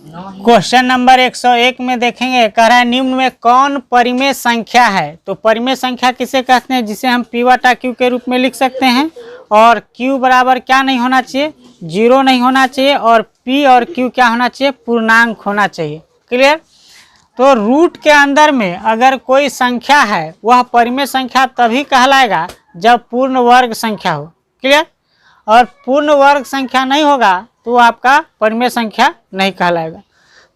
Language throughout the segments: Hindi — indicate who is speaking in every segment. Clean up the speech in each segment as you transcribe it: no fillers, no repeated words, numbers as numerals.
Speaker 1: क्वेश्चन नंबर 101 में देखेंगे, कह रहा है निम्न में कौन परिमेय संख्या है। तो परिमेय संख्या किसे कहते हैं, जिसे हम P बटा Q के रूप में लिख सकते हैं। और Q बराबर क्या नहीं होना चाहिए, 0 नहीं होना चाहिए। और P और Q क्या होना चाहिए, पूर्णांक होना चाहिए। क्लियर। तो रूट के अंदर में अगर कोई संख्या है वह परिमेय संख्या तभी कहलाएगा जब पूर्ण वर्ग संख्या हो। क्लियर। और पूर्ण वर्ग संख्या नहीं होगा तो आपका परिमेय संख्या नहीं कहलाएगा।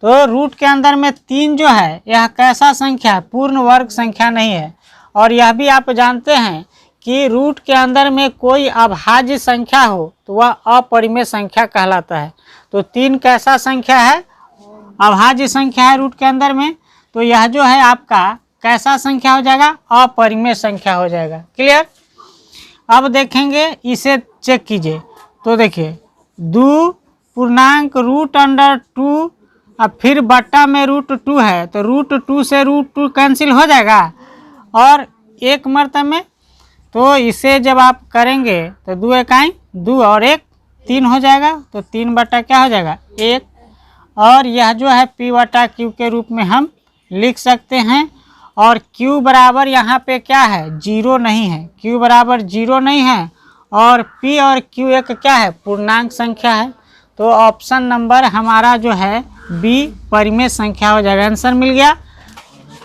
Speaker 1: तो रूट के अंदर में 3 जो है यह कैसा संख्या है, पूर्ण वर्ग संख्या नहीं है। और यह भी आप जानते हैं कि रूट के अंदर में कोई अभाज्य संख्या हो तो वह अपरिमेय संख्या कहलाता है। तो 3 कैसा संख्या है, अभाज्य संख्या है रूट के अंदर में। तो यह जो है आपका कैसा संख्या हो जाएगा, अपरिमेय संख्या हो जाएगा। क्लियर। अब देखेंगे, इसे चेक कीजिए। तो देखिए 2 पूर्णांक रूट अंडर 2 अब फिर बट्टा में √2 है तो √2 से √2 कैंसिल हो जाएगा और एक मर्तबे में। तो इसे जब आप करेंगे तो 2 इकाई 2 और 1 3 हो जाएगा। तो 3 बटा क्या हो जाएगा 1। और यह जो है P बटा Q के रूप में हम लिख सकते हैं। और Q बराबर यहाँ पे क्या है, 0 नहीं है। Q बराबर 0 नहीं है। और P और Q एक क्या है, पूर्णांक संख्या है। तो ऑप्शन नंबर हमारा जो है B परिमेय संख्या हो जाएगा। आंसर मिल गया।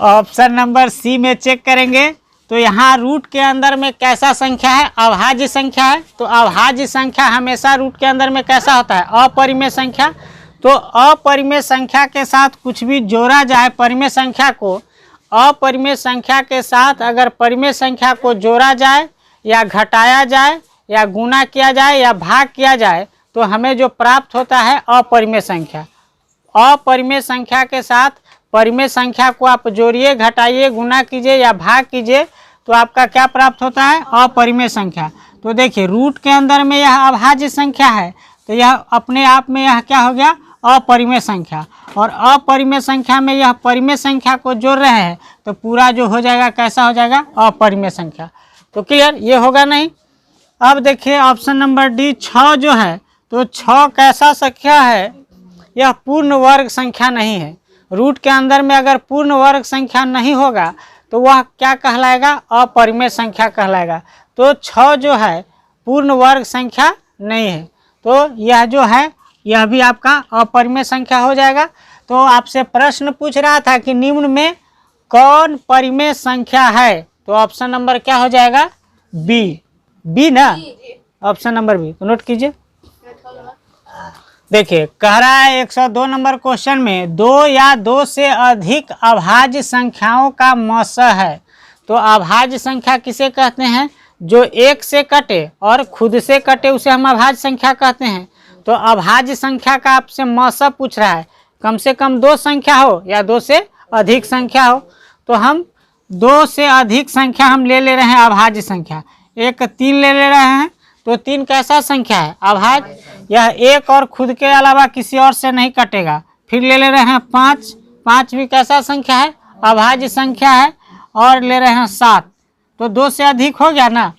Speaker 1: ऑप्शन नंबर C में चेक करेंगे तो यहाँ रूट के अंदर में कैसा संख्या है, अभाज्य संख्या है। तो अभाज्य संख्या हमेशा रूट के अंदर में कैसा होता है, अपरिमेय संख्या। तो अपरिमेय संख्या के साथ कुछ भी जोड़ा जाए, परिमेय संख्या को अपरिमेय संख्या के साथ अगर परिमेय संख्या को जोड़ा जाए या घटाया जाए या गुणा किया जाए या भाग किया जाए तो हमें जो प्राप्त होता है अपरिमेय संख्या। अपरिमेय संख्या के साथ परिमेय संख्या को आप जोड़िए, घटाइए, गुणा कीजिए या भाग कीजिए तो आपका क्या प्राप्त होता है, अपरिमेय संख्या। तो देखिए रूट के अंदर में यह अभाज्य संख्या है तो यह अपने आप में यह क्या हो गया, अपरिमेय संख्या। और अपरिमेय संख्या में यह परिमेय संख्या को जोड़ रहे हैं तो पूरा जो हो जाएगा कैसा हो जाएगा, अपरिमेय संख्या। तो क्लियर, ये होगा नहीं। अब देखिए ऑप्शन नंबर डी 6 जो है तो 6 कैसा संख्या है, यह पूर्ण वर्ग संख्या नहीं है। रूट के अंदर में अगर पूर्ण वर्ग संख्या नहीं होगा तो वह क्या कहलाएगा, अपरिमेय संख्या कहलाएगा। तो 6 जो है पूर्ण वर्ग संख्या नहीं है। तो यह जो है यह भी आपका अपरिमेय संख्या हो जाएगा। तो आपसे प्रश्न पूछ रहा था कि निम्न में कौन परिमेय संख्या है। तो ऑप्शन नंबर क्या हो जाएगा, बी ना, ऑप्शन नंबर बी। तो नोट कीजिए। देखिए कह रहा है 102 नंबर क्वेश्चन में 2 या 2 से अधिक अभाज्य संख्याओं का मौसा है। तो अभाज्य संख्या किसे कहते हैं, जो एक से कटे और खुद से कटे उसे हम अभाज्य संख्या कहते हैं। तो अभाज्य संख्या का आपसे मौसा पूछ रहा है, कम से कम 2 संख्या हो या 2 से अधिक संख्या हो। तो हम 2 से अधिक संख्या हम ले रहे हैं अभाज्य संख्या। एक 3 ले रहे हैं तो 3 कैसा संख्या है, अभाज्य। यह एक और खुद के अलावा किसी और से नहीं कटेगा। फिर ले रहे हैं 5 भी कैसा संख्या है, अभाज्य संख्या है। और ले रहे हैं 7, तो 2 से अधिक हो गया ना।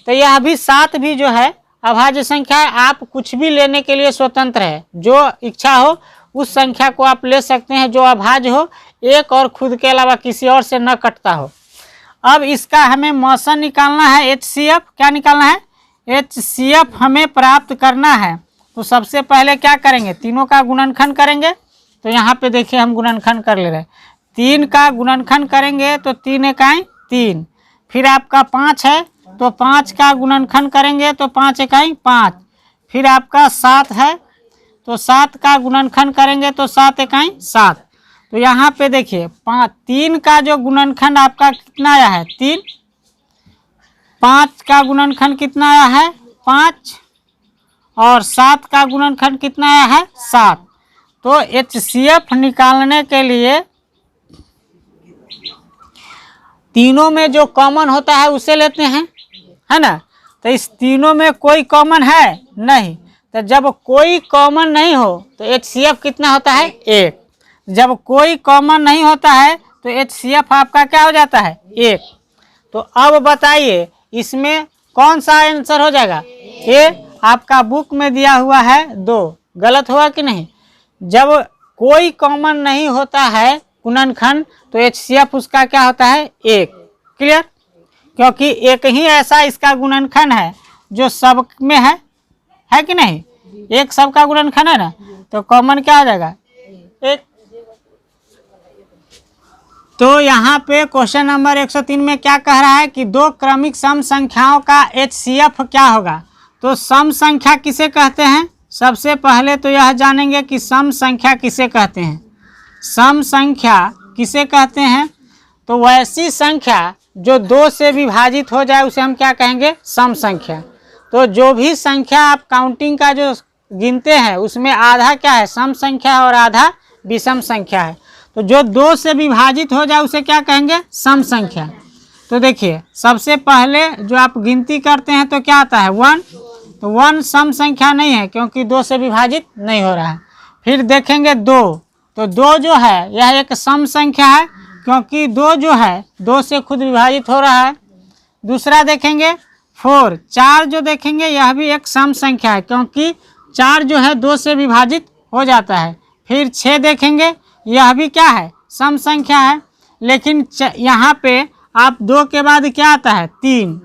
Speaker 1: तो यह भी 7 भी जो है अभाज्य संख्या है। आप कुछ भी लेने के लिए स्वतंत्र है, जो इच्छा हो उस संख्या को आप ले सकते हैं जो अभाज्य हो, एक और खुद के अलावा किसी और से न कटता हो। अब इसका हमें मौसा निकालना है, HCF। क्या निकालना है, HCF हमें प्राप्त करना है। तो सबसे पहले क्या करेंगे, तीनों का गुणनखंड करेंगे। तो यहाँ पे देखिए हम गुणनखंड कर ले रहे हैं। 3 का गुणनखंड करेंगे तो 3 इकाई 3। फिर आपका 5 है तो 5 का गुणनखंड करेंगे तो 5 इकाई 5। फिर आपका 7 है तो 7 का गुणनखंड करेंगे तो 7 इकाई 7। तो यहाँ पे देखिए 3 का जो गुणनखंड आपका कितना आया है, 3। 5 का गुणनखंड कितना आया है, 5। और 7 का गुणनखंड कितना आया है, 7। तो HCF निकालने के लिए तीनों में जो कॉमन होता है उसे लेते हैं, है ना। तो इस तीनों में कोई कॉमन है नहीं। तो जब कोई कॉमन नहीं हो तो HCF कितना होता है, 1। जब कोई कॉमन नहीं होता है तो HCF आपका क्या हो जाता है, 1। तो अब बताइए इसमें कौन सा आंसर हो जाएगा, ए। आपका बुक में दिया हुआ है 2, गलत हुआ कि नहीं। जब कोई कॉमन नहीं होता है गुणनखंड, तो HCF उसका क्या होता है 1। क्लियर? क्योंकि एक ही ऐसा इसका गुणनखंड है जो सब में है कि नहीं? एक सबका गुणनखंड है ना, तो कॉमन क्या हो जाएगा 1। तो यहाँ पे क्वेश्चन नंबर 103 में क्या कह रहा है कि दो क्रमिक सम संख्याओं का HCF क्या होगा। तो सम संख्या किसे कहते हैं? सबसे पहले तो यह जानेंगे कि सम संख्या किसे कहते हैं। सम संख्या किसे कहते हैं? तो वैसी संख्या जो 2 से विभाजित हो जाए उसे हम क्या कहेंगे? सम संख्या। तो जो भी संख्या आप काउंटिंग का जो गिनते हैं उसमें आधा क्या है? सम संख्या और आधा विषम संख्या है। तो जो 2 से विभाजित हो जाए उसे क्या कहेंगे? सम संख्या। तो देखिए सबसे पहले जो आप गिनती करते हैं तो क्या आता है 1, तो 1 सम संख्या नहीं है क्योंकि 2 से विभाजित नहीं हो रहा है। फिर देखेंगे 2, तो 2 जो है यह एक सम संख्या है क्योंकि 2 जो है 2 से खुद विभाजित हो रहा है। दूसरा देखेंगे 4, 4 जो देखेंगे यह भी एक सम संख्या है क्योंकि 4 जो है 2 से विभाजित हो जाता है। फिर 6 देखेंगे, यह भी क्या है? सम संख्या है। लेकिन यहाँ पे आप 2 के बाद क्या आता है? 3,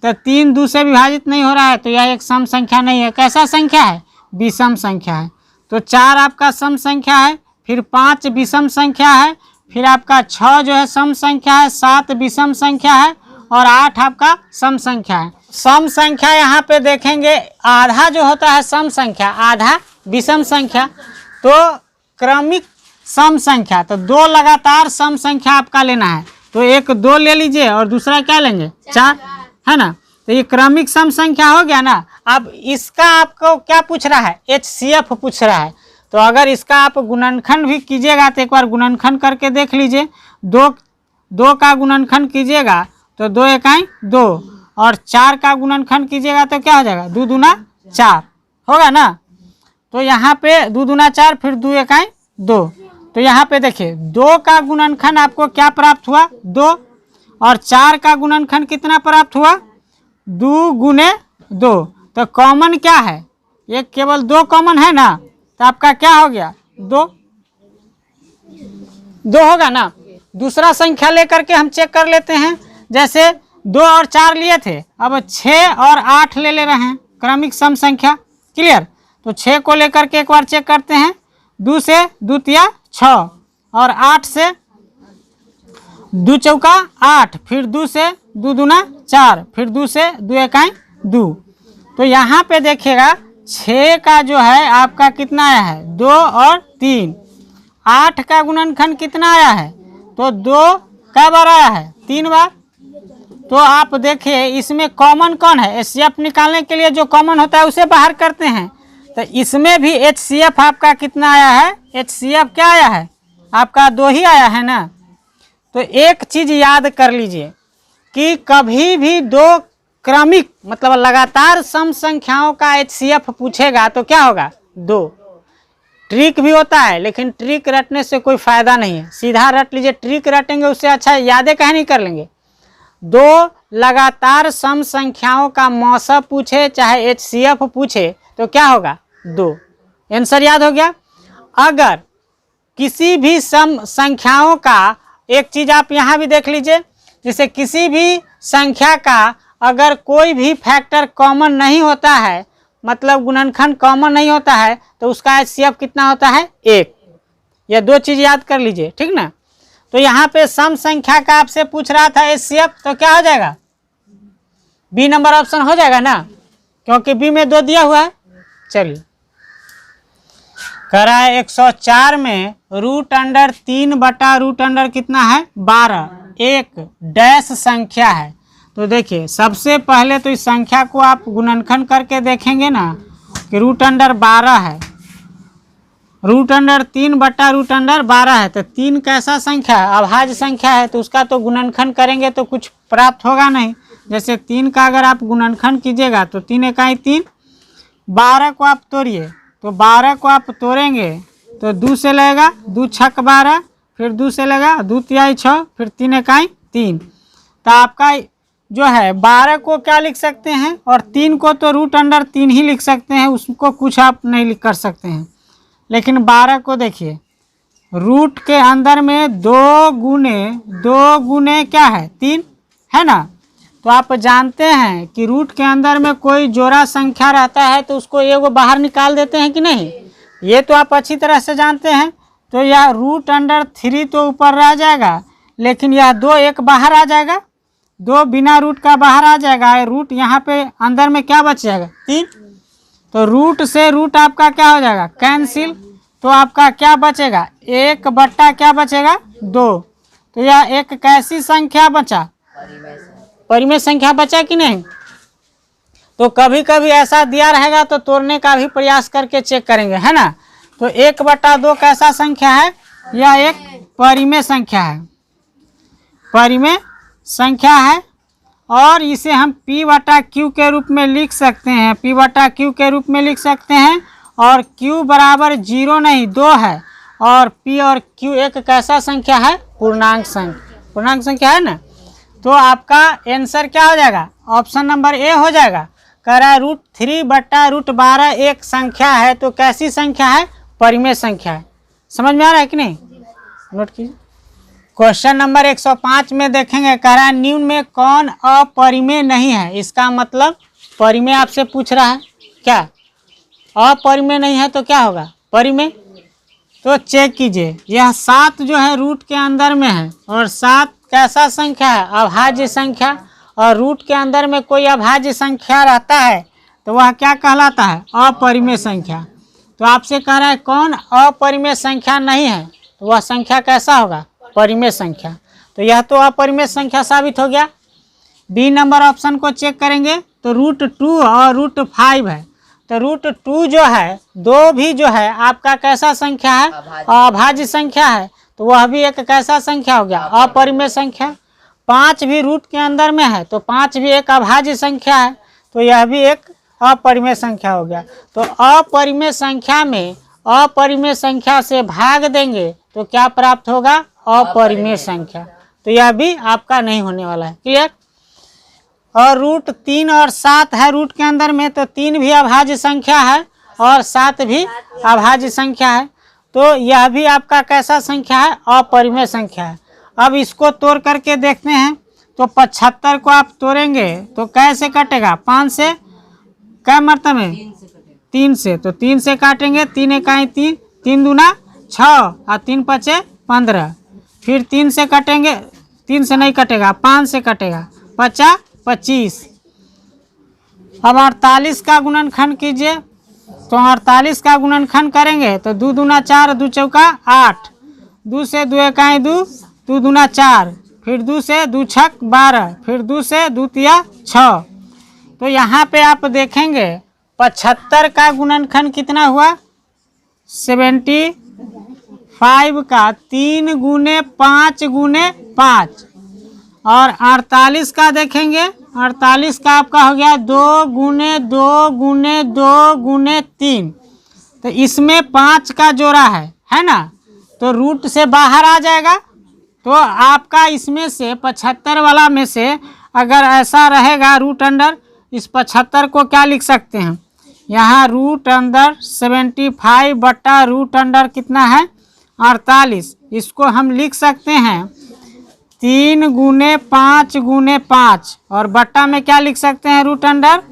Speaker 1: तो 3 2 से विभाजित नहीं हो रहा है, तो यह एक सम संख्या नहीं है। कैसा संख्या है? विषम संख्या है। तो 4 आपका सम संख्या है, फिर 5 विषम संख्या है, फिर आपका 6 जो है सम संख्या है, 7 विषम संख्या है और 8 आपका सम संख्या है। सम संख्या यहाँ पे देखेंगे आधा जो होता है सम संख्या, आधा विषम संख्या। तो क्रमिक सम संख्या, तो 2 लगातार सम संख्या आपका लेना है। तो एक 2 ले लीजिए और दूसरा क्या लेंगे? 4, है ना। तो ये क्रमिक सम संख्या हो गया ना। अब इसका आपको क्या पूछ रहा है? HCF पूछ रहा है। तो अगर इसका आप गुणनखंड भी कीजिएगा तो एक बार गुणनखंड करके देख लीजिए। 2 का गुणनखंड कीजिएगा तो 2 इकाई 2 और 4 का गुणनखंड कीजिएगा तो क्या हो जाएगा? 2 दूना 4 होगा ना। तो यहाँ पे 2 दूना 4 फिर 2 इकाई 2। तो यहाँ पे देखिए 2 का गुणनखंड आपको क्या प्राप्त हुआ? 2 और 4 का गुणनखंड कितना प्राप्त हुआ? 2 गुने 2। तो कॉमन क्या है? ये केवल 2 कॉमन है ना, तो आपका क्या हो गया? 2 होगा ना। दूसरा संख्या लेकर के हम चेक कर लेते हैं। जैसे 2 और 4 लिए थे, अब 6 और 8 ले रहे हैं, क्रमिक सम संख्या। क्लियर? तो 6 को लेकर के एक बार चेक करते हैं। 2 से 2 तिया 6 और 8 से 2 चौका 8, फिर 2 से 2 दूना 4, फिर 2 से 2 इकाई 2। तो यहाँ पे देखिएगा 6 का जो है आपका कितना आया है? 2 और 3। 8 का गुणनखंड कितना आया है? तो 2 कै बार आया है? 3 बार। तो आप देखिए इसमें कॉमन कौन है? HCF निकालने के लिए जो कॉमन होता है उसे बाहर करते हैं। तो इसमें भी HCF आपका कितना आया है? HCF क्या आया है? आपका 2 ही आया है ना। तो एक चीज़ याद कर लीजिए कि कभी भी 2 क्रमिक मतलब लगातार सम संख्याओं का HCF पूछेगा तो क्या होगा? 2। ट्रिक भी होता है लेकिन ट्रिक रटने से कोई फ़ायदा नहीं है, सीधा रट लीजिए। ट्रिक रटेंगे उससे अच्छा यादें कहीं नहीं कर लेंगे। 2 लगातार सम संख्याओं का मौसा पूछे चाहे HCF पूछे तो क्या होगा? 2। आंसर याद हो गया। अगर किसी भी सम संख्याओं का, एक चीज़ आप यहाँ भी देख लीजिए, जैसे किसी भी संख्या का अगर कोई भी फैक्टर कॉमन नहीं होता है, मतलब गुणनखंड कॉमन नहीं होता है, तो उसका HCF कितना होता है? 1। यह 2 चीज़ याद कर लीजिए, ठीक ना। तो यहाँ पे सम संख्या का आपसे पूछ रहा था HCF, तो क्या हो जाएगा? बी नंबर ऑप्शन हो जाएगा ना, क्योंकि बी में 2 दिया हुआ है। चलिए करा है 104 में √3 कितना है? 12 एक डैश संख्या है। तो देखिए सबसे पहले तो इस संख्या को आप गुणनखंड करके देखेंगे ना कि √12 है। √3 है। तो 3 कैसा संख्या है? अभाज्य संख्या है, तो उसका तो गुणनखंड करेंगे तो कुछ प्राप्त होगा नहीं। जैसे 3 का अगर आप गुणनखंड कीजिएगा तो 3 इकाई 3। 12 को आप तोड़िए, तो 12 को आप तोड़ेंगे तो 2 से लगेगा, 2 छक 12, फिर 2 से लगा 2 तिहाई 6, फिर 3 इकाई 3। तो आपका जो है 12 को क्या लिख सकते हैं, और 3 को तो √3 ही लिख सकते हैं, उसको कुछ आप नहीं कर सकते हैं। लेकिन 12 को देखिए रूट के अंदर में 2 गुने क्या है 3 है ना। तो आप जानते हैं कि रूट के अंदर में कोई जोड़ा संख्या रहता है तो उसको एगो बाहर निकाल देते हैं कि नहीं, ये तो आप अच्छी तरह से जानते हैं। तो यह √3 तो ऊपर रह जाएगा, लेकिन यह 2 एक बाहर आ जाएगा, 2 बिना रूट का बाहर आ जाएगा। रूट यहाँ पे अंदर में क्या बच जाएगा 3। तो रूट से रूट आपका क्या हो जाएगा कैंसिल। तो आपका क्या बचेगा 1 क्या बचेगा 2। तो यह एक कैसी संख्या बचा, परिमेय संख्या बचा कि नहीं। तो कभी कभी ऐसा दिया रहेगा तो तोड़ने का भी प्रयास करके चेक करेंगे, है ना। तो 1/2 कैसा संख्या है, यह एक परिमेय संख्या है, परिमेय संख्या है। और इसे हम P/Q के रूप में लिख सकते हैं, P/Q के रूप में लिख सकते हैं। और Q बराबर 0 नहीं 2 है, और P और Q एक कैसा संख्या है, पूर्णांक संख्या है ना। तो आपका आंसर क्या हो जाएगा, ऑप्शन नंबर ए हो जाएगा। कह रहा है √3/√12 एक संख्या है, तो कैसी संख्या है, परिमेय संख्या है। समझ में आ रहा है कि नहीं, नोट कीजिए। क्वेश्चन नंबर 105 में देखेंगे, कह रहा है निम्न में कौन अपरिमेय नहीं है। इसका मतलब परिमेय आपसे पूछ रहा है, क्या अपरिमेय नहीं है तो क्या होगा परिमेय। तो चेक कीजिए, यह 7 जो है रूट के अंदर में है, और 7 कैसा संख्या है, अभाज्य संख्या। और रूट के अंदर में कोई अभाज्य संख्या रहता है तो वह क्या कहलाता है, अपरिमेय संख्या। तो आपसे कह रहा है कौन अपरिमेय संख्या नहीं है, तो वह संख्या कैसा होगा, परिमेय संख्या। तो यह तो अपरिमेय संख्या साबित हो गया। बी नंबर ऑप्शन को चेक करेंगे तो √2 और √5 है। तो √2 जो है 2 भी जो है आपका कैसा संख्या है, अभाज्य संख्या है। तो वह भी एक कैसा संख्या हो गया, अपरिमेय संख्या। 5 भी रूट के अंदर में है, तो 5 भी एक अभाज्य संख्या है, तो यह भी एक अपरिमेय संख्या हो गया। तो अपरिमेय संख्या में अपरिमेय संख्या से भाग देंगे तो क्या प्राप्त होगा, अपरिमेय संख्या। तो यह भी आपका नहीं होने वाला है, क्लियर। और √3 और 7 है रूट के अंदर में, तो 3 भी अभाज्य संख्या है और 7 भी अभाज्य संख्या है। तो यह भी आपका कैसा संख्या है, अपरिमेय संख्या है। अब इसको तोड़ करके देखते हैं। तो 75 को आप तोड़ेंगे तो कैसे कटेगा, 5 से क्या मतलब है 3 से। तो 3 से काटेंगे, 3 इकाई 3, 3 दूना 6 और 3 पचे 15। फिर 3 से कटेंगे, 3 से नहीं कटेगा, 5 से कटेगा, 5 25। अब 48 का गुणनखंड कीजिए। तो 48 का गुणनखंड करेंगे तो 2 दूना 4, 2 चौका 8, 2 से 2 इकाई 2, 2 दूना 4, फिर 2 से 2 छक 12, फिर 2 से 2 तिया 6। तो यहाँ पे आप देखेंगे 75 का गुणनखंड कितना हुआ, 75 का 3 गुने 5 गुने 5। और 48 का देखेंगे, 48 का आपका हो गया 2 गुने 2 गुने 2 गुने 3। तो इसमें 5 का जोड़ा है ना। तो रूट से बाहर आ जाएगा। तो आपका इसमें से 75 वाला में से अगर ऐसा रहेगा रूट अंडर, इस 75 को क्या लिख सकते हैं, यहाँ रूट अंडर 75 बटा रूट अंडर कितना है 48। इसको हम लिख सकते हैं 3 गुने 5 गुने 5, और बट्टा में क्या लिख सकते हैं रूट अंडर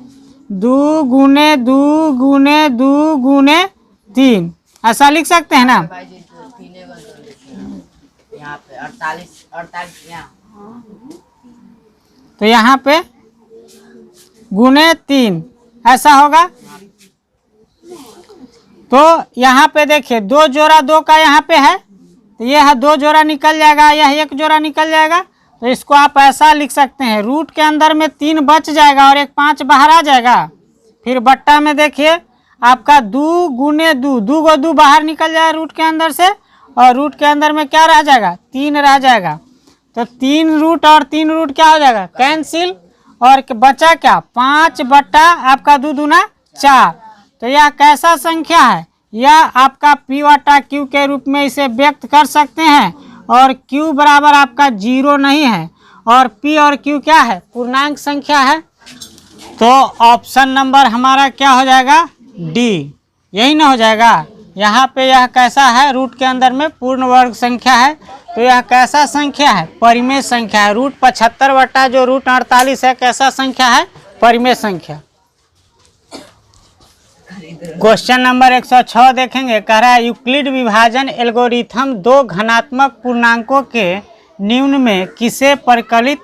Speaker 1: 2 गुने 2 गुने 2 गुने 3, ऐसा लिख सकते हैं ना।
Speaker 2: यहाँ पे 48
Speaker 1: तो यहाँ पे गुने 3 ऐसा होगा। तो यहाँ पे देखिए 2 जोड़ा 2 का यहाँ पे है, तो यह 2 जोड़ा निकल जाएगा, यह 1 जोड़ा निकल जाएगा। तो इसको आप ऐसा लिख सकते हैं, रूट के अंदर में 3 बच जाएगा और एक 5 बाहर आ जाएगा। फिर बट्टा में देखिए आपका 2 गुने 2, 2 को 2 बाहर निकल जाएगा रूट के अंदर से, और रूट के अंदर में क्या रह जाएगा 3 रह जाएगा। तो 3 रूट और 3 रूट क्या हो जाएगा कैंसिल, और बचा क्या 5 बट्टा आपका 2 दूना 4। तो यह कैसा संख्या है, यह आपका P/Q के रूप में इसे व्यक्त कर सकते हैं। और Q बराबर आपका 0 नहीं है, और P और Q क्या है, पूर्णांक संख्या है। तो ऑप्शन नंबर हमारा क्या हो जाएगा, डी, यही ना हो जाएगा। यहाँ पे यह कैसा है, रूट के अंदर में पूर्ण वर्ग संख्या है, तो यह कैसा संख्या है, परिमेय संख्या है। रूट 75 बटा जो रूट 48 है कैसा संख्या है, परिमेय संख्या। क्वेश्चन नंबर 106 देखेंगे, कह रहा है यूक्लिड विभाजन एल्गोरिथम दो घनात्मक पूर्णांकों के निम्न में किसे परिकलित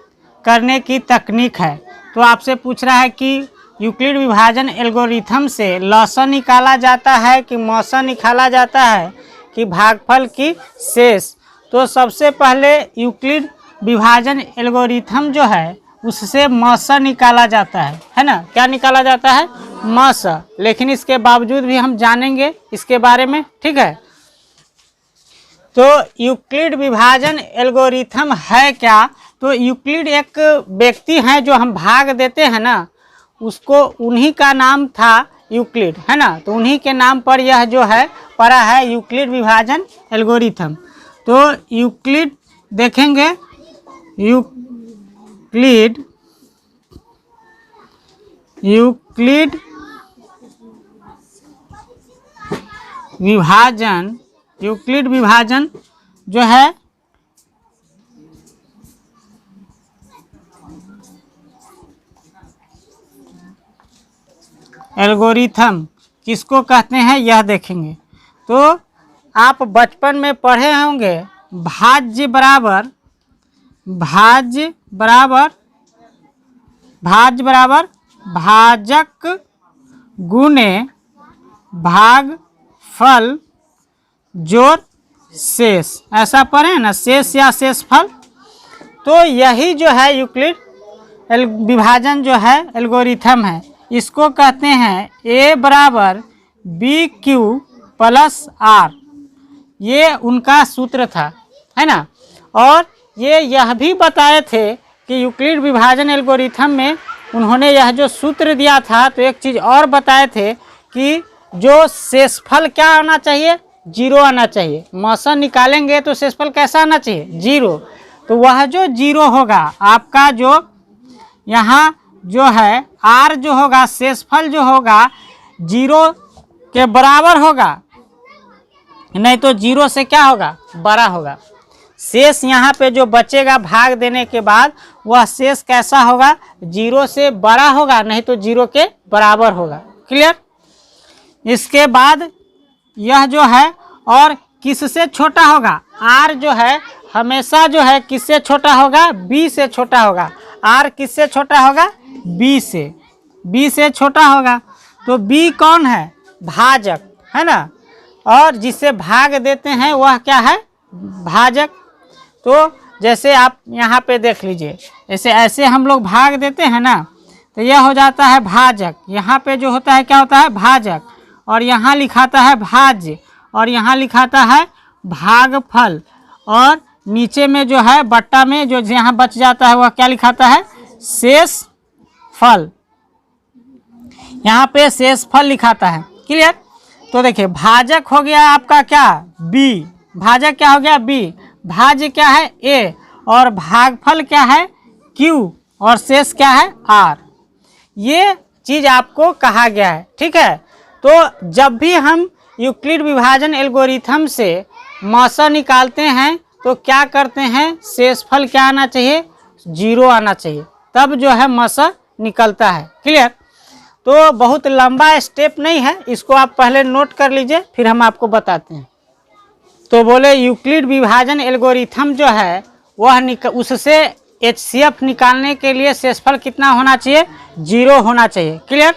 Speaker 1: करने की तकनीक है। तो आपसे पूछ रहा है कि यूक्लिड विभाजन एल्गोरिथम से लॉसा निकाला जाता है कि मौसा निकाला जाता है कि भागफल की शेष। तो सबसे पहले यूक्लिड विभाजन एल्गोरिथम जो है उससे मौसा निकाला जाता है ना, क्या निकाला जाता है, मौसा। लेकिन इसके बावजूद भी हम जानेंगे इसके बारे में, ठीक है। तो यूक्लिड विभाजन एल्गोरिथम है क्या, तो यूक्लिड एक व्यक्ति हैं जो हम भाग देते हैं ना, उसको उन्हीं का नाम था यूक्लिड, है ना। तो उन्हीं के नाम पर यह जो है पड़ा है यूक्लिड विभाजन एल्गोरिथम। तो यूक्लिड देखेंगे, यूक्लिड विभाजन जो है एल्गोरिथम किसको कहते हैं यह देखेंगे। तो आप बचपन में पढ़े होंगे भाज्य बराबर भाजक गुणे भागफल जोड़ शेष, ऐसा पढ़े ना, शेष या शेषफल। तो यही जो है यूक्लिड विभाजन जो है एल्गोरिथम है, इसको कहते हैं a बराबर बी क्यू प्लस आर, ये उनका सूत्र था, है ना। और ये यह भी बताए थे कि यूक्लिड विभाजन एल्गोरिथम में उन्होंने यह जो सूत्र दिया था, तो एक चीज़ और बताए थे कि जो शेषफल क्या आना चाहिए, जीरो आना चाहिए। मौसा निकालेंगे तो शेषफल कैसा आना चाहिए, जीरो। तो वह जो जीरो होगा आपका, जो यहाँ जो है आर जो होगा, शेषफल जो होगा जीरो के बराबर होगा, नहीं तो जीरो से क्या होगा, बड़ा होगा। शेष यहाँ पे जो बचेगा भाग देने के बाद, वह शेष कैसा होगा, जीरो से बड़ा होगा, नहीं तो जीरो के बराबर होगा। क्लियर। इसके बाद यह जो है और किससे छोटा होगा, आर जो है हमेशा जो है किससे छोटा होगा, बी से छोटा होगा। आर किससे छोटा होगा, बी से छोटा होगा। तो बी कौन है, भाजक, है ना। और जिसे भाग देते हैं वह क्या है, भाजक। तो जैसे आप यहाँ पे देख लीजिए, ऐसे हम लोग भाग देते हैं ना, तो यह हो जाता है भाजक। यहाँ पे जो होता है क्या होता है, भाजक। और यहाँ लिखाता है भाज्य, और यहाँ लिखाता है भागफल। और नीचे में जो है बट्टा में जो यहाँ बच जाता है वह क्या लिखाता है, शेष फल। यहाँ पे शेष फल लिखाता है। क्लियर। तो देखिए भाजक हो गया आपका क्या, बी। भाजक क्या हो गया, बी। भाज्य क्या है, ए। और भागफल क्या है, क्यू। और शेष क्या है, आर। ये चीज़ आपको कहा गया है, ठीक है। तो जब भी हम यूक्लिड विभाजन एल्गोरिथम से मौसा निकालते हैं तो क्या करते हैं, शेषफल क्या आना चाहिए, जीरो आना चाहिए, तब जो है मौसा निकलता है। क्लियर। तो बहुत लंबा स्टेप नहीं है, इसको आप पहले नोट कर लीजिए, फिर हम आपको बताते हैं। तो बोले यूक्लिड विभाजन एल्गोरिथम जो है वह उससे HCF निकालने के लिए शेषफल कितना होना चाहिए, जीरो होना चाहिए। क्लियर।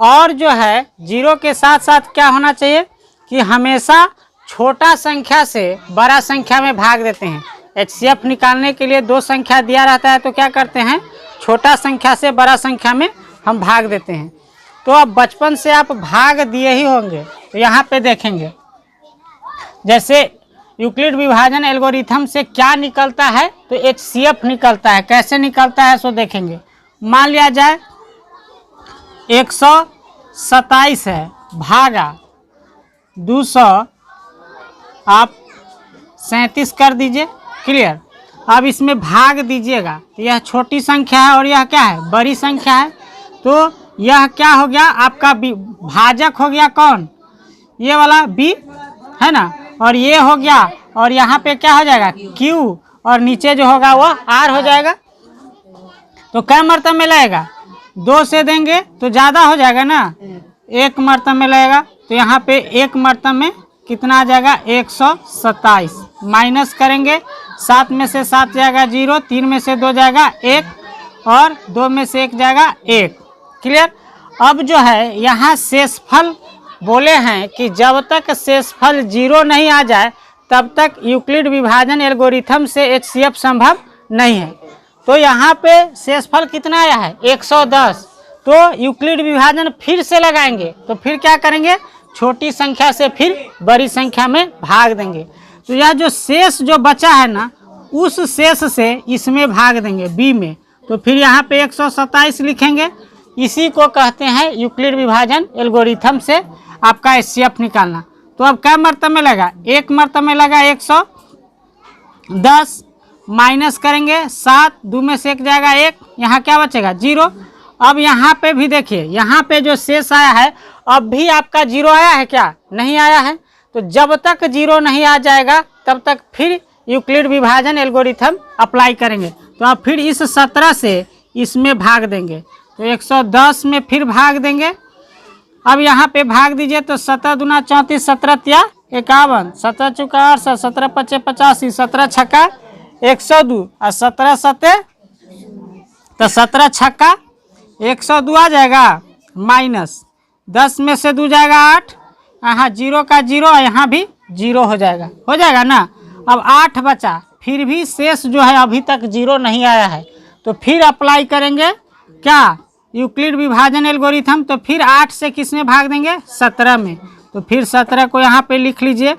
Speaker 1: और जो है जीरो के साथ साथ क्या होना चाहिए कि हमेशा छोटा संख्या से बड़ा संख्या में भाग देते हैं। HCF निकालने के लिए दो संख्या दिया रहता है, तो क्या करते हैं, छोटा संख्या से बड़ा संख्या में हम भाग देते हैं। तो अब बचपन से आप भाग दिए ही होंगे, तो यहाँ पे देखेंगे जैसे यूक्लिड विभाजन एल्गोरिथम से क्या निकलता है, तो HCF निकलता है। कैसे निकलता है सो देखेंगे। मान लिया जाए 127 है भागा 200, आप 37 कर दीजिए। क्लियर। अब इसमें भाग दीजिएगा, तो यह छोटी संख्या है और यह क्या है, बड़ी संख्या है। तो यह क्या हो गया आपका भाजक हो गया कौन, ये वाला बी है ना, और ये हो गया, और यहाँ पे क्या हो जाएगा क्यू, और नीचे जो होगा वो आर हो जाएगा। तो क्या मर्तबा में लगेगा, 2 से देंगे तो ज़्यादा हो जाएगा ना, 1 मर्तबा में लगेगा। तो यहाँ पे 1 मर्तबा में कितना आ जाएगा 127, माइनस करेंगे 7 में से 7 जाएगा 0, 3 में से 2 जाएगा 1, और 2 में से 1 जाएगा 1। क्लियर। अब जो है यहाँ शेषफल बोले हैं कि जब तक शेषफल 0 नहीं आ जाए तब तक यूक्लिड विभाजन एल्गोरिथम से HCF संभव नहीं है। तो यहाँ पे शेषफल कितना आया है 110, तो यूक्लिड विभाजन फिर से लगाएंगे, तो फिर क्या करेंगे, छोटी संख्या से फिर बड़ी संख्या में भाग देंगे। तो यह जो शेष जो बचा है ना, उस शेष से इसमें भाग देंगे बी में, तो फिर यहाँ पे 127 लिखेंगे। इसी को कहते हैं यूक्लिड विभाजन एल्गोरिथम से आपका HCF निकालना। तो अब क्या मर्तबा में लगा, 1 मर्तबा में लगा 110, माइनस करेंगे 7, 2 में से 1 जाएगा 1, यहाँ क्या बचेगा 0। अब यहाँ पे भी देखिए, यहाँ पे जो शेष आया है अब भी आपका 0 आया है क्या, नहीं आया है। तो जब तक 0 नहीं आ जाएगा तब तक फिर यूक्लिड विभाजन एल्गोरिथम अप्लाई करेंगे। तो आप फिर इस 17 से इसमें भाग देंगे, तो 110 में फिर भाग देंगे। अब यहाँ पे भाग दीजिए, तो 17 दूना 34, 17 तिया 51, 17 चौका 68, 17 पचे 85, 17 छक्का 102, और 17 सते, तो 17 छक्का 102 आ जाएगा, माइनस 10 में से 2 जाएगा 8, यहाँ 0 का 0, यहाँ भी 0 हो जाएगा ना। अब 8 बचा, फिर भी शेष जो है अभी तक 0 नहीं आया है, तो फिर अप्लाई करेंगे क्या, यूक्लिड विभाजन एल्गोरिथम। तो फिर 8 से किस में भाग देंगे, 17 में, तो फिर 17 को यहाँ पे लिख लीजिए।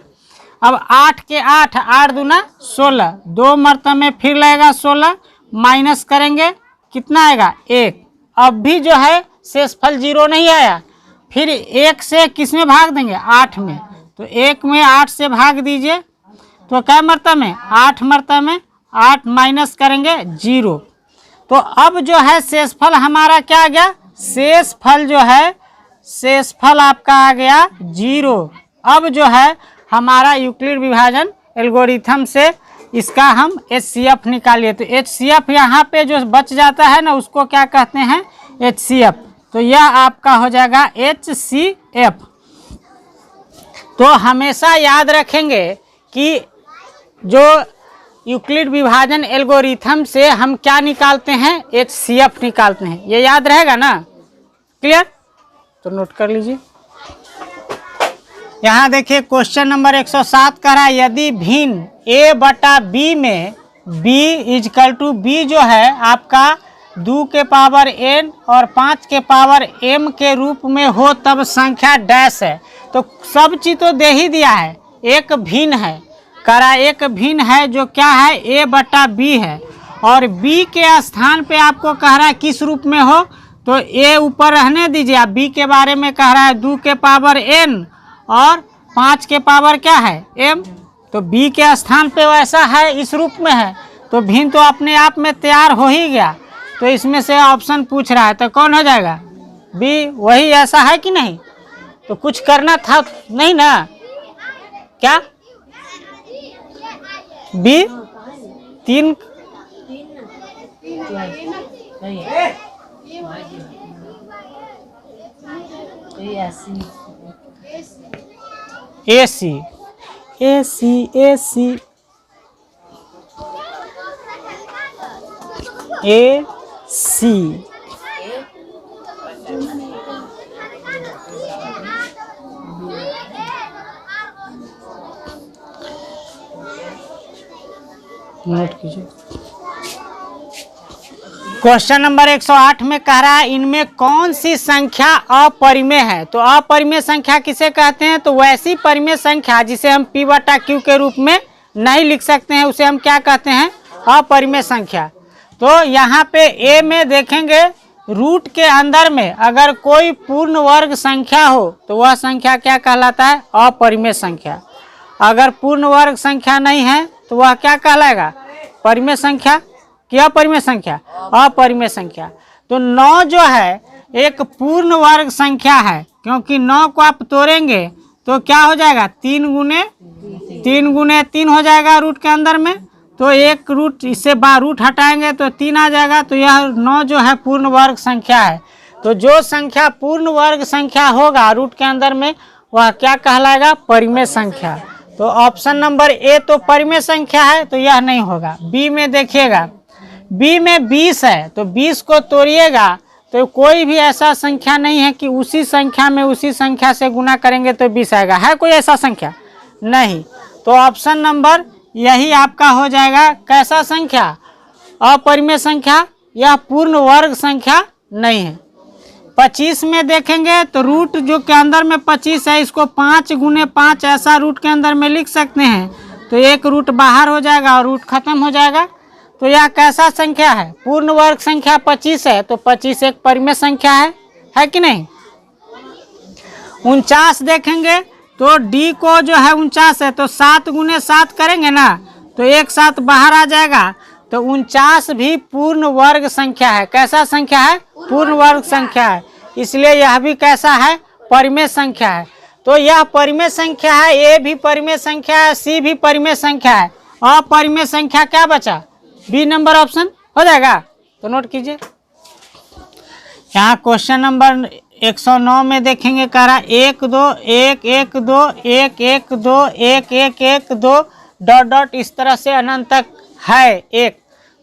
Speaker 1: अब 8 के 8, 8 दूना 16, 2 मर्तबा में फिर लगेगा 16, माइनस करेंगे कितना आएगा 1। अब भी जो है शेषफल 0 नहीं आया, फिर 1 से किस में भाग देंगे, 8 में, तो 1 में 8 से भाग दीजिए, तो क्या मर्तबा में 8 मर्तबा में 8, माइनस करेंगे 0। तो अब जो है शेषफल हमारा क्या आ गया, शेषफल जो है, शेषफल आपका आ गया 0। अब जो है हमारा यूक्लिड विभाजन एल्गोरिथम से इसका हम HCF निकालिए। तो HCF यहाँ पे जो बच जाता है ना, उसको क्या कहते हैं HCF। तो यह आपका हो जाएगा HCF। तो हमेशा याद रखेंगे कि जो यूक्लिड विभाजन एल्गोरिथम से हम क्या निकालते हैं, HCF निकालते हैं। ये याद रहेगा ना, क्लियर। तो नोट कर लीजिए। यहाँ देखिए क्वेश्चन नंबर 107 कह रहा है, यदि भिन्न A बटा B में B इजकल टू B जो है आपका 2 के पावर n और 5 के पावर m के रूप में हो तब संख्या डैश है। तो सब चीज तो दे ही दिया है, एक भिन्न है, कह रहा एक भिन्न है जो क्या है A बटा B है, और B के स्थान पे आपको कह रहा है किस रूप में हो, तो A ऊपर रहने दीजिए। आप B के बारे में कह रहा है 2 के पावर n और 5 के पावर क्या है m, तो B के स्थान पे वैसा है, इस रूप में है, तो भिन्न तो अपने आप में तैयार हो ही गया। तो इसमें से ऑप्शन पूछ रहा है तो कौन हो जाएगा, B। वही ऐसा है कि नहीं, तो कुछ करना था नहीं ना, क्या B 3 AC AC AC AC note कीजिए। क्वेश्चन नंबर 108 में कह रहा है इनमें कौन सी संख्या अपरिमेय है। तो अपरिमेय संख्या किसे कहते हैं, तो वैसी परिमेय संख्या जिसे हम P बटा Q के रूप में नहीं लिख सकते हैं, उसे हम क्या कहते हैं, अपरिमेय संख्या। तो यहाँ पे A में देखेंगे रूट के अंदर में अगर कोई पूर्ण वर्ग संख्या हो तो वह संख्या क्या कहलाता है, अपरिमेय संख्या। अगर पूर्ण वर्ग संख्या नहीं है तो वह क्या कहलाएगा, परिमेय संख्या। क्या अपरिमेय संख्या, अपरिमेय संख्या। तो 9 जो है एक पूर्ण वर्ग संख्या है, क्योंकि 9 को आप तोड़ेंगे तो क्या हो जाएगा 3 गुने 3 हो जाएगा रूट के अंदर में। तो एक रूट इससे रूट हटाएंगे तो 3 आ जाएगा। तो यह 9 जो है पूर्ण वर्ग संख्या है। तो जो संख्या पूर्ण वर्ग संख्या होगा रूट के अंदर में वह क्या कहलाएगा? परिमेय संख्या। तो ऑप्शन नंबर ए तो परिमेय संख्या है, तो यह नहीं होगा। बी में देखिएगा, बी में 20 है, तो 20 को तोड़िएगा तो कोई भी ऐसा संख्या नहीं है कि उसी संख्या में उसी संख्या से गुना करेंगे तो 20 आएगा। है कोई ऐसा संख्या? नहीं। तो ऑप्शन नंबर यही आपका हो जाएगा। कैसा संख्या? अपरिमेय संख्या। यह पूर्ण वर्ग संख्या नहीं है। 25 में देखेंगे तो रूट जो के अंदर में 25 है, इसको 5 गुने 5 ऐसा रूट के अंदर में लिख सकते हैं। तो एक रूट बाहर हो जाएगा और रूट खत्म हो जाएगा। तो यह कैसा संख्या है? पूर्ण वर्ग संख्या 25 है, तो 25 एक परिमेय संख्या है कि नहीं? 49 देखेंगे तो डी को जो है 49 है, तो 7 गुने 7 करेंगे ना, तो एक 7 बाहर आ जाएगा। तो 49 भी पूर्ण वर्ग संख्या है। कैसा संख्या है? पूर्ण वर्ग संख्या है। इसलिए यह भी कैसा है? परिमेय संख्या है। तो यह परिमेय संख्या है, ए भी परिमेय संख्या है, सी भी परिमेय संख्या है। अपरिमेय संख्या क्या बचा? बी नंबर ऑप्शन हो जाएगा। तो नोट कीजिए। यहाँ क्वेश्चन नंबर 109 में देखेंगे, कह रहा 1 2 1 1 2 1 1 2 1 1 1 2 डॉट डॉट इस तरह से अनंत तक है एक।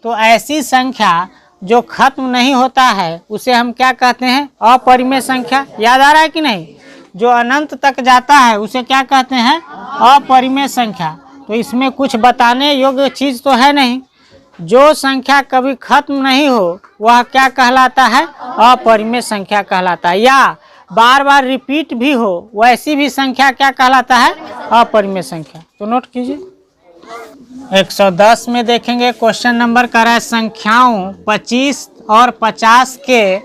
Speaker 1: तो ऐसी संख्या जो खत्म नहीं होता है उसे हम क्या कहते हैं? अपरिमेय संख्या। याद आ रहा है कि नहीं? जो अनंत तक जाता है उसे क्या कहते हैं? अपरिमेय संख्या। तो इसमें कुछ बताने योग्य चीज़ तो है नहीं। जो संख्या कभी खत्म नहीं हो वह क्या कहलाता है? अपरिमेय संख्या कहलाता है। या बार बार रिपीट भी हो वैसी भी संख्या क्या कहलाता है? अपरिमेय संख्या। तो नोट कीजिए। 110 में देखेंगे, क्वेश्चन नंबर कर रहा है संख्याओं 25 और 50 के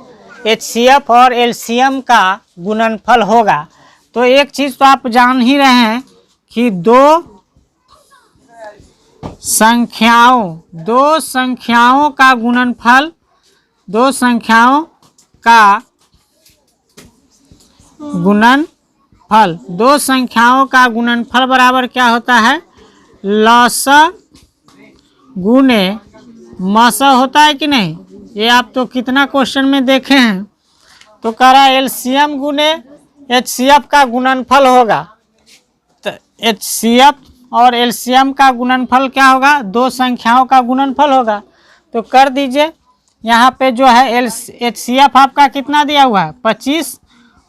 Speaker 1: HCF और LCM का गुणनफल होगा। तो एक चीज़ तो आप जान ही रहे हैं कि दो संख्याओं का गुणनफल, दो संख्याओं का गुणनफल बराबर क्या होता है? लसा गुने मसा होता है कि नहीं? ये आप तो कितना क्वेश्चन में देखे हैं। तो कह रहा है LCM गुने HCF का गुणनफल होगा। तो HCF और LCM का गुणनफल क्या होगा? दो संख्याओं का गुणनफल होगा। तो कर दीजिए। यहाँ पे जो है HCF आपका कितना दिया हुआ है? 25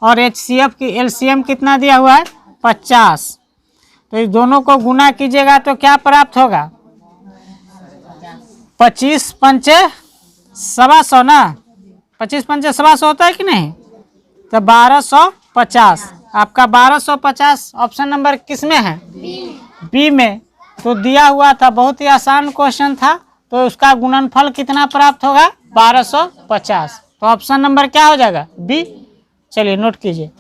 Speaker 1: और HCF की LCM कितना दिया हुआ है? 50। तो इस दोनों को गुना कीजिएगा तो क्या प्राप्त होगा? 25 पंचे 125 ना? 25 पंचे 125 होता है कि नहीं? तो 1250। आपका 1250 ऑप्शन नंबर किस में है? बी में। तो दिया हुआ था, बहुत ही आसान क्वेश्चन था। तो उसका गुणनफल कितना प्राप्त होगा? 1250। तो ऑप्शन नंबर क्या हो जाएगा? बी। चलिए नोट कीजिए।